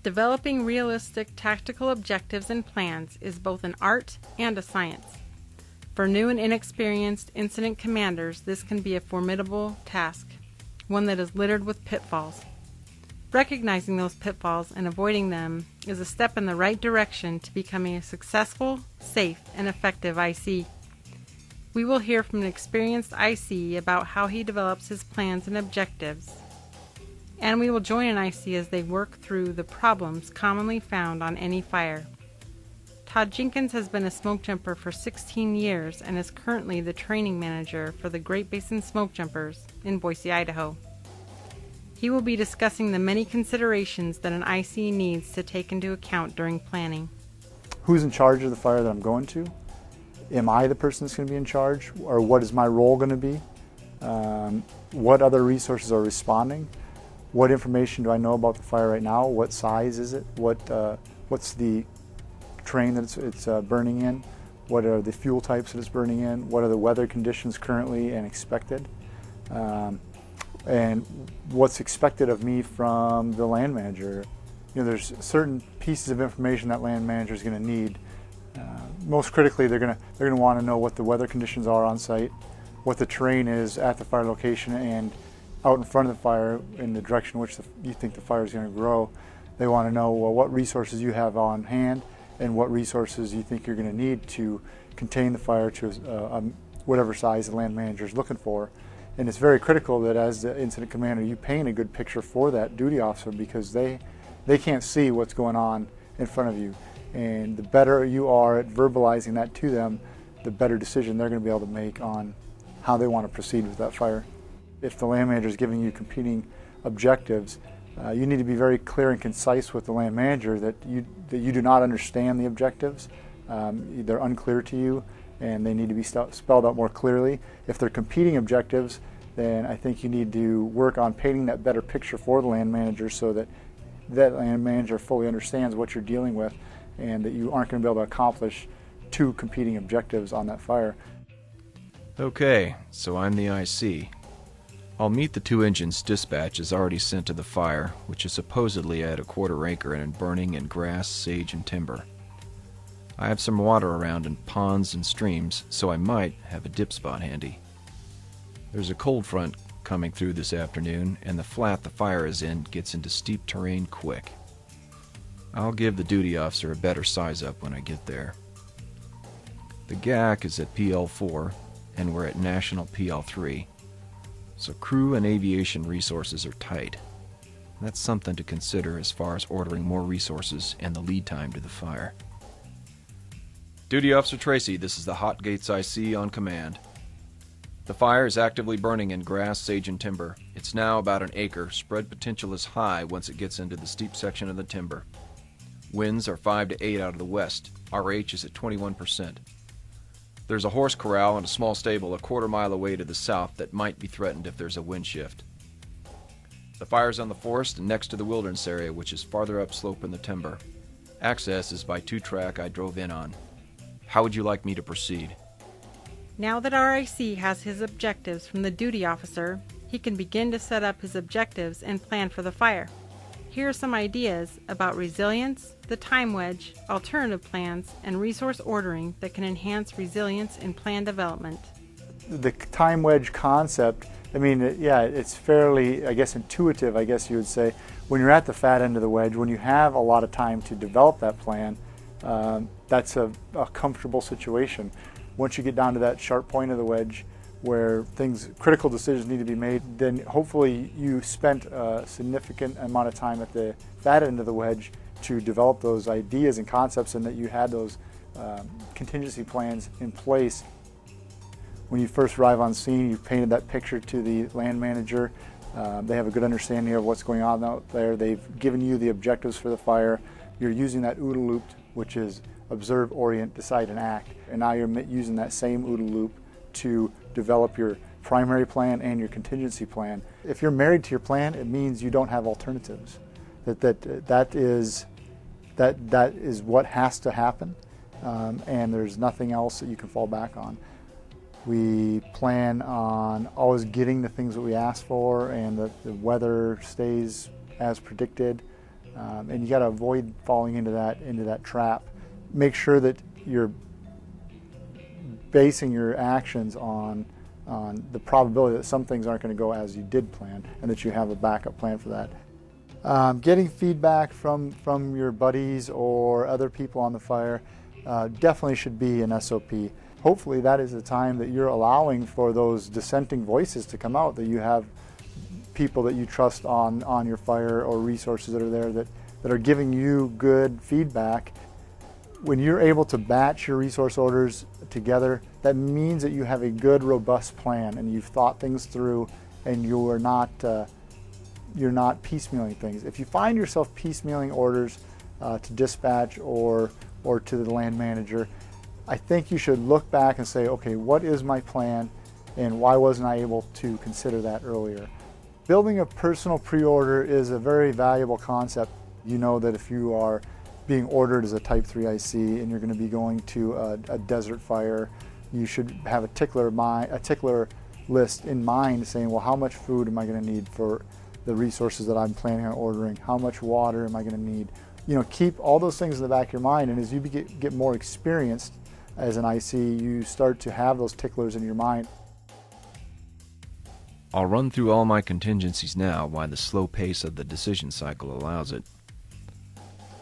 Developing realistic tactical objectives and plans is both an art and a science. For new and inexperienced incident commanders, this can be a formidable task, one that is littered with pitfalls. Recognizing those pitfalls and avoiding them is a step in the right direction to becoming a successful, safe, and effective IC. We will hear from an experienced IC about how he develops his plans and objectives, and we will join an IC as they work through the problems commonly found on any fire. Todd Jenkins has been a smoke jumper for 16 years and is currently the training manager for the Great Basin Smoke Jumpers in Boise, Idaho. He will be discussing the many considerations that an IC needs to take into account during planning. Who's in charge of the fire that I'm going to? Am I the person that's going to be in charge? Or what is my role going to be? What other resources are responding? What information do I know about the fire right now? What size is it? What's the terrain that it's burning in? What are the fuel types that it's burning in? What are the weather conditions currently and expected? And what's expected of me from the land manager? There's certain pieces of information that land manager is going to need. Most critically, they're going to want to know what the weather conditions are on site, what the terrain is at the fire location, and out in front of the fire in the direction in which you think the fire is going to grow. They want to know what resources you have on hand and what resources you think you're going to need to contain the fire to whatever size the land manager is looking for. And it's very critical that as the incident commander, you paint a good picture for that duty officer, because they can't see what's going on in front of you. And the better you are at verbalizing that to them, the better decision they're going to be able to make on how they want to proceed with that fire. If the land manager is giving you competing objectives, you need to be very clear and concise with the land manager that you do not understand the objectives. They're unclear to you, and they need to be spelled out more clearly. If they're competing objectives, then I think you need to work on painting that better picture for the land manager so that that land manager fully understands what you're dealing with and that you aren't going to be able to accomplish two competing objectives on that fire. Okay, so I'm the IC. I'll meet the 2 engines dispatch is already sent to the fire, which is supposedly at a quarter acre and burning in grass, sage, and timber. I have some water around in ponds and streams, so I might have a dip spot handy. There's a cold front coming through this afternoon, and the flat the fire is in gets into steep terrain quick. I'll give the duty officer a better size up when I get there. The GAC is at PL4, and we're at National PL3. So crew and aviation resources are tight. That's something to consider as far as ordering more resources and the lead time to the fire. Duty Officer Tracy, this is the Hot Gates IC on command. The fire is actively burning in grass, sage, and timber. It's now about an acre. Spread potential is high once it gets into the steep section of the timber. Winds are 5 to 8 out of the west. RH is at 21%. There's a horse corral and a small stable a quarter-mile away to the south that might be threatened if there's a wind shift. The fire's on the forest and next to the wilderness area, which is farther upslope in the timber. Access is by 2-track I drove in on. How would you like me to proceed? Now that our IC has his objectives from the duty officer, he can begin to set up his objectives and plan for the fire. Here are some ideas about resilience, the time wedge, alternative plans, and resource ordering that can enhance resilience in plan development. The time wedge concept, it's fairly, intuitive, you would say. When you're at the fat end of the wedge, when you have a lot of time to develop that plan, that's a comfortable situation. Once you get down to that sharp point of the wedge, where critical decisions need to be made, then hopefully you spent a significant amount of time at the fat end of the wedge to develop those ideas and concepts, and that you had those contingency plans in place. When you first arrive on scene, you've painted that picture to the land manager. They have a good understanding of what's going on out there. They've given you the objectives for the fire. You're using that OODA loop, which is observe, orient, decide, and act. And now you're using that same OODA loop to develop your primary plan and your contingency plan. If you're married to your plan, it means you don't have alternatives. That is what has to happen, and there's nothing else that you can fall back on. We plan on always getting the things that we ask for, and that the weather stays as predicted. and you got to avoid falling into that trap. Make sure that you're basing your actions on the probability that some things aren't going to go as you did plan, and that you have a backup plan for that. Getting feedback from your buddies or other people on the fire definitely should be an SOP. Hopefully that is the time that you're allowing for those dissenting voices to come out, that you have people that you trust on your fire, or resources that are there that are giving you good feedback. When you're able to batch your resource orders together, that means that you have a good, robust plan, and you've thought things through, and you're not piecemealing things. If you find yourself piecemealing orders to dispatch or to the land manager, I think you should look back and say, okay, what is my plan, and why wasn't I able to consider that earlier? Building a personal pre-order is a very valuable concept. You know that if you are being ordered as a Type 3 IC and you're going to be going to a desert fire, you should have a tickler list in mind saying, well, how much food am I going to need for the resources that I'm planning on ordering? How much water am I going to need? You know, keep all those things in the back of your mind, and as you get more experienced as an IC, you start to have those ticklers in your mind. I'll run through all my contingencies now while the slow pace of the decision cycle allows it.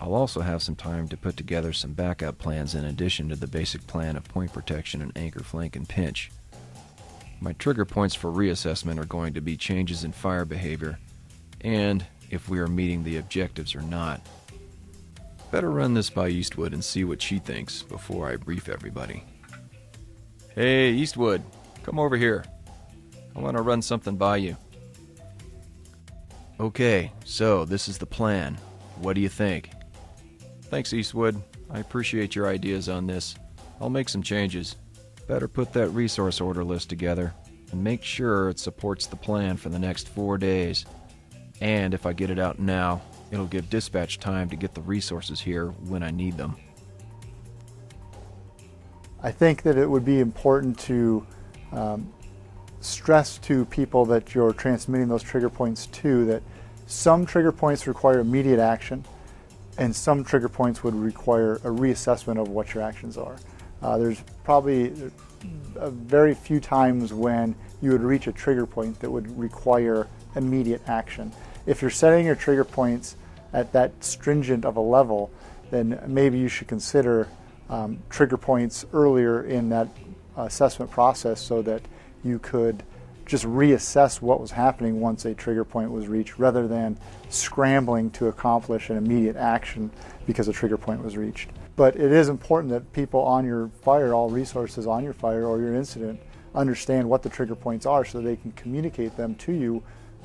I'll also have some time to put together some backup plans in addition to the basic plan of point protection and anchor, flank, and pinch. My trigger points for reassessment are going to be changes in fire behavior, and if we are meeting the objectives or not. Better run this by Eastwood and see what she thinks before I brief everybody. Hey, Eastwood, come over here. I want to run something by you. Okay, so this is the plan. What do you think? Thanks, Eastwood. I appreciate your ideas on this. I'll make some changes. Better put that resource order list together and make sure it supports the plan for the next 4 days. And if I get it out now, it'll give dispatch time to get the resources here when I need them. I think that it would be important to stress to people that you're transmitting those trigger points to that some trigger points require immediate action, and some trigger points would require a reassessment of what your actions are. There's probably very few times when you would reach a trigger point that would require immediate action. If you're setting your trigger points at that stringent of a level, then maybe you should consider trigger points earlier in that assessment process so that you could just reassess what was happening once a trigger point was reached, rather than scrambling to accomplish an immediate action because a trigger point was reached. But it is important that people on your fire, all resources on your fire or your incident, understand what the trigger points are so they can communicate them to you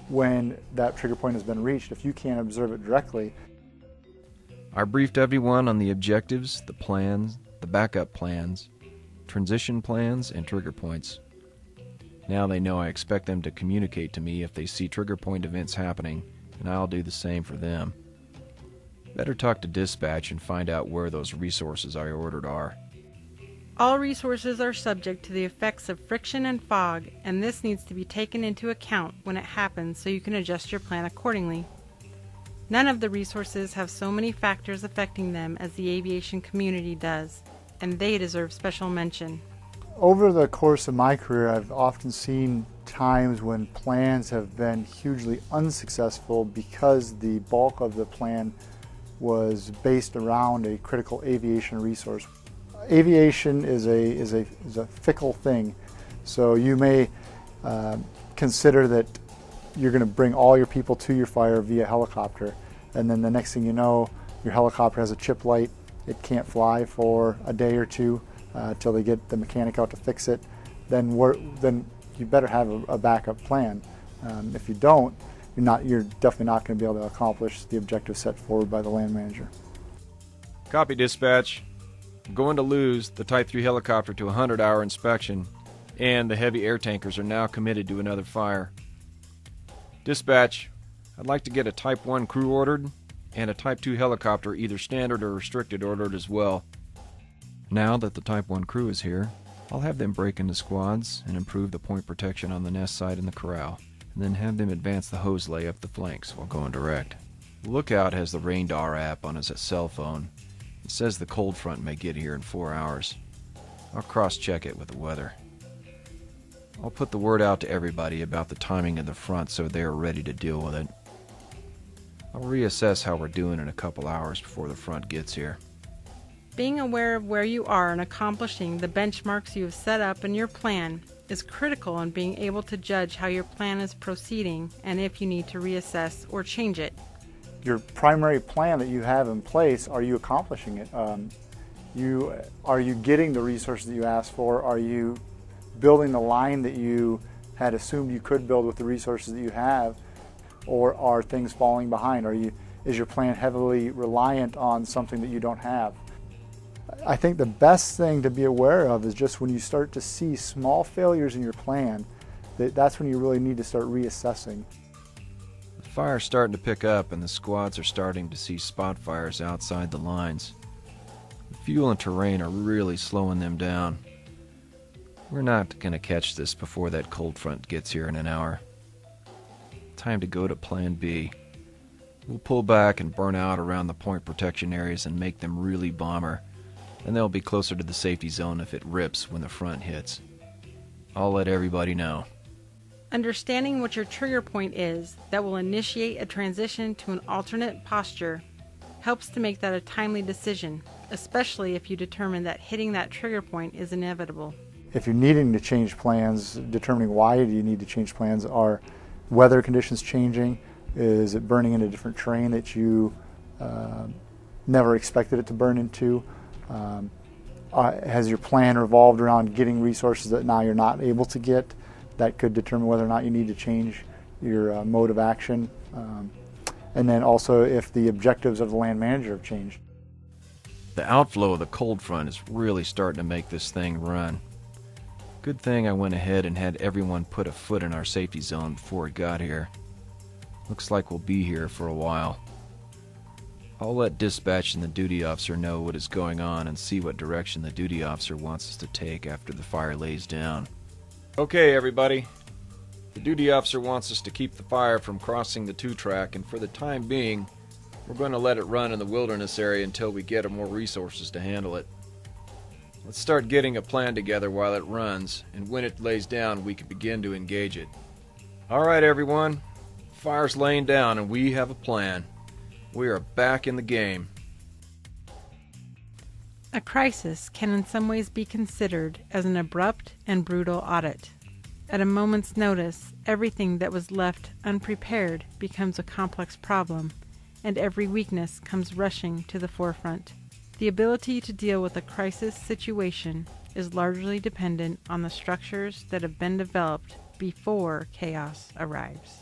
when that trigger point has been reached. If you can't observe it directly. I briefed everyone on the objectives, the plans, the backup plans, transition plans, and trigger points. Now they know I expect them to communicate to me if they see trigger point events happening, and I'll do the same for them. Better talk to dispatch and find out where those resources I ordered are. All resources are subject to the effects of friction and fog, and this needs to be taken into account when it happens so you can adjust your plan accordingly. None of the resources have so many factors affecting them as the aviation community does, and they deserve special mention. Over the course of my career, I've often seen times when plans have been hugely unsuccessful because the bulk of the plan was based around a critical aviation resource. Aviation is a fickle thing, so you may consider that you're going to bring all your people to your fire via helicopter, and then the next thing you know, your helicopter has a chip light. It can't fly for a day or two till they get the mechanic out to fix it. Then you better have a backup plan. If you don't, you're definitely not going to be able to accomplish the objective set forward by the land manager. Copy, dispatch. I'm going to lose the Type 3 helicopter to a 100-hour inspection, and the heavy air tankers are now committed to another fire. Dispatch, I'd like to get a Type 1 crew ordered, and a Type 2 helicopter, either standard or restricted, ordered as well. Now that the Type 1 crew is here, I'll have them break into squads and improve the point protection on the nest side and the corral, and then have them advance the hose lay up the flanks while going direct. The lookout has the Radar app on his cell phone. It says the cold front may get here in 4 hours. I'll cross-check it with the weather. I'll put the word out to everybody about the timing of the front so they are ready to deal with it. I'll reassess how we're doing in a couple hours before the front gets here. Being aware of where you are and accomplishing the benchmarks you have set up in your plan is critical in being able to judge how your plan is proceeding and if you need to reassess or change it. Your primary plan that you have in place, are you accomplishing it? Are you getting the resources that you asked for? Are you building the line that you had assumed you could build with the resources that you have? Or are things falling behind? Is your plan heavily reliant on something that you don't have? I think the best thing to be aware of is just when you start to see small failures in your plan, that's when you really need to start reassessing. The fire's starting to pick up and the squads are starting to see spot fires outside the lines. The fuel and terrain are really slowing them down. We're not going to catch this before that cold front gets here in an hour. Time to go to Plan B. We'll pull back and burn out around the point protection areas and make them really bomber, and they'll be closer to the safety zone if it rips when the front hits. I'll let everybody know. Understanding what your trigger point is that will initiate a transition to an alternate posture helps to make that a timely decision, especially if you determine that hitting that trigger point is inevitable. If you're needing to change plans, determining why do you need to change plans, are weather conditions changing? Is it burning into different terrain that you never expected it to burn into? Has your plan revolved around getting resources that now you're not able to get? That could determine whether or not you need to change your mode of action. And then also if the objectives of the land manager have changed. The outflow of the cold front is really starting to make this thing run. Good thing I went ahead and had everyone put a foot in our safety zone before it got here. Looks like we'll be here for a while. I'll let dispatch and the duty officer know what is going on and see what direction the duty officer wants us to take after the fire lays down. Okay, everybody. The duty officer wants us to keep the fire from crossing the 2-track, and for the time being, we're going to let it run in the wilderness area until we get more resources to handle it. Let's start getting a plan together while it runs, and when it lays down, we can begin to engage it. All right, everyone. Fire's laying down, and we have a plan. We are back in the game. A crisis can in some ways be considered as an abrupt and brutal audit. At a moment's notice, everything that was left unprepared becomes a complex problem, and every weakness comes rushing to the forefront. The ability to deal with a crisis situation is largely dependent on the structures that have been developed before chaos arrives.